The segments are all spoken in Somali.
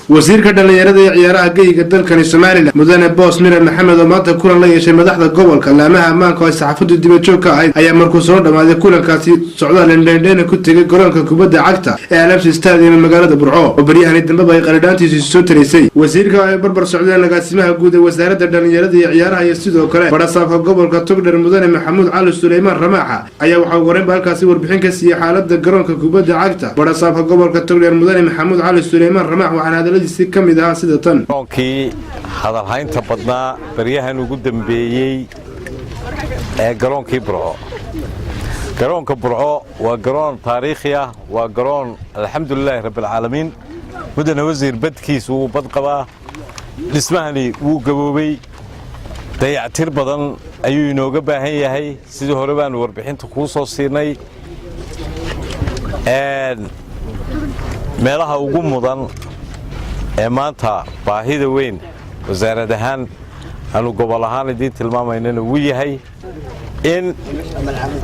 wasiirka dhalinyarada iyo ciyaaraha geyga dalkani Soomaaliland mudane boos Mire Maxamed oo maanta kulan la yeeshay madaxda gobolka laamaha ammaanka oo saxaafadu dibadjoog ka ahayd ayaa markuu soo dhamaaday kulankaasi socdaal indheendheena ku tagay garoonka Kubada Cagta ee Alabsi Stadium magaalada Burco oo baryahan dambe ay qaridaantiisa soo tareysay wasiirka ay barbar socdeen agaasimaha guud ee wasaaradda dhalinyarada iyo ciyaaraha iyo sidoo kale barasaabka gobolka Togdheer mudane Maxamuud Cali Suleymaan Ramaaxa ayaa waxa uu horeen halkaasi warbixin ka siiyay xaaladda garoonka Kubada Cagta barasaabka gobolka Togdheer mudane Maxamuud Cali Suleymaan Ramaaxa waxaana si kamid ah sida tan garonkii hadalhaynta badnaa baryahan ugu dambeeyay ee garoonkii Burco garoonka Burco waa garoon taariikhi ah waa garoon alxamdulillah rabbil caalamiin mudane wasiir badkiisu uu bad qabaa dhismahani wuu gaboobay dayactir badan ayuu inooga baahan yahay sidii hore baan warbixinta ku soo siinay meelaha ugu mudan ee maanta baahida weyn wasaaradda ahaan aanu gobol ahaan idin tilmaamayna uu yahay in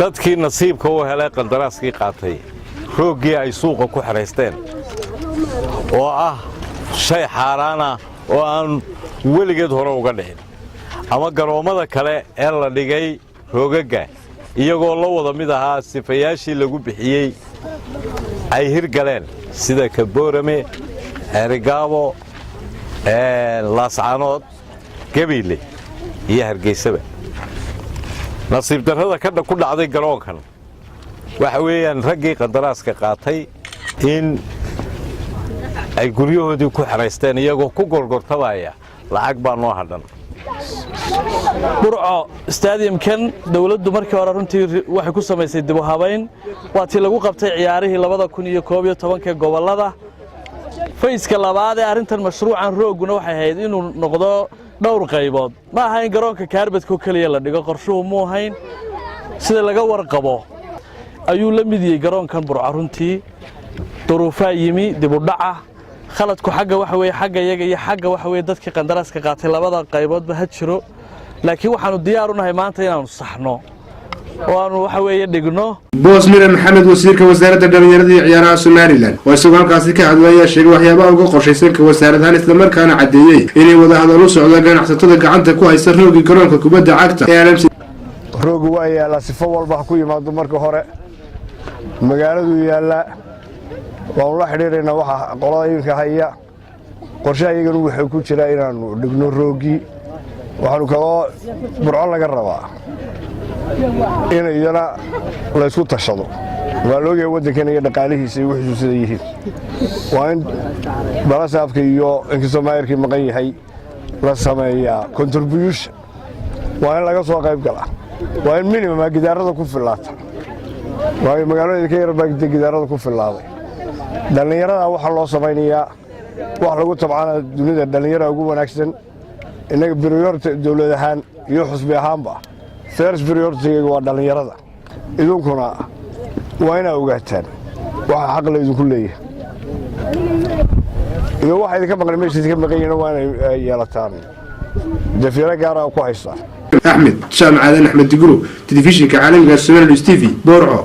dadkii nasiibka u helay qandaraaskii qaatay roogii ay suuqa ku xareysteen oo ah shay xaaraan ah oo aan weligeed hore uga dhicin ama garoomada kale ee la dhigay roogaga iyagoo la wada mid ahaa sifayaashii lagu bixiyey ay hirgaleen sida Kaboorame Erigabo laascaanood gabiile iyo hargeysaba nasiib darrada ka ku dhacday garoonkan waxa weeyaan raggii qandaraaska qaatay in ay guryahoodii ku xareysteen iyagoo ku gorgortabaya lacag baa noo hadhan Burco stadiumkan dawladdu markii hore runtii waxay ku samaysay dib u habayn waatii lagu qabtay ciyaarihii 2011 gobolada fayska labaad ee arintan mashruucan rooguna waxay ahayd inuu noqdo dhowr qaybood ma aha in garoonka kaarbadka kaliya la dhigo qorshuhu mu ahayn sida laga warqabo ayuu la mid yahay garoonkan Burco runtii duruufaa yimi dib u dhaca khaladku xagga waxa weey xagga iyaga iyo xagga waxa weey dadkii qandaraaska qaatay labada qayboodba ha jiro laakiin waxaanu diyaar u nahay maanta inaanu saxno waanu waxa weey dhigno boos Mire Maxamed wasiirka wasaaradda dhalinyarada iyo ciyaaraha Soomaaliland oo isagoo halkaasi ka hadlaya sheegay waxyaabaha ugu qorshaysan ka wasaaraddan isla markaana cadeeyay inay wada hadal u socdaan ganacsatada gacanta ku haysta roogii garoonka Kubada Cagta ee Alabsi roogu waa yaala sifo walba ku yimaado marka hore magaaladu yaala waan la xiriirayna waxa qolooyinka haya qorshahayagana wuxuu ku jira inaanu dhigno roogii waxaanu kaloo Burco laga rabaa in iyana la isku tashado waa loo yahay wadankan iyo dhaqaalihiisa iyo wixii sida yihiin waa in barasaabka iyo inkastoo maayirkii maqan yahay la sameeyaa contribution waa in laga soo qayb gala waa in minimum gidaarada ku filaata waa in magaalada ka yar baa gidaarada ku filaaday dhalinyarada waxa loo sameeyaa wax lagu tabcana dunida dhalinyarada ugu wanaagsan inaga priority dawlad ahaan iyo xusbi ahaanba first priority waa dhalinyarada idinkuna waa inay ogaataan waxa xaq la idinku leeyahay iyo waxa idinka maqan meesha ka maqayna waa inay yeelataan dafyara gaar ah ku haystaan Ahmed Sham Aadan Ahmed Digro telefishinka caalamiga Soomaaliland TV Burco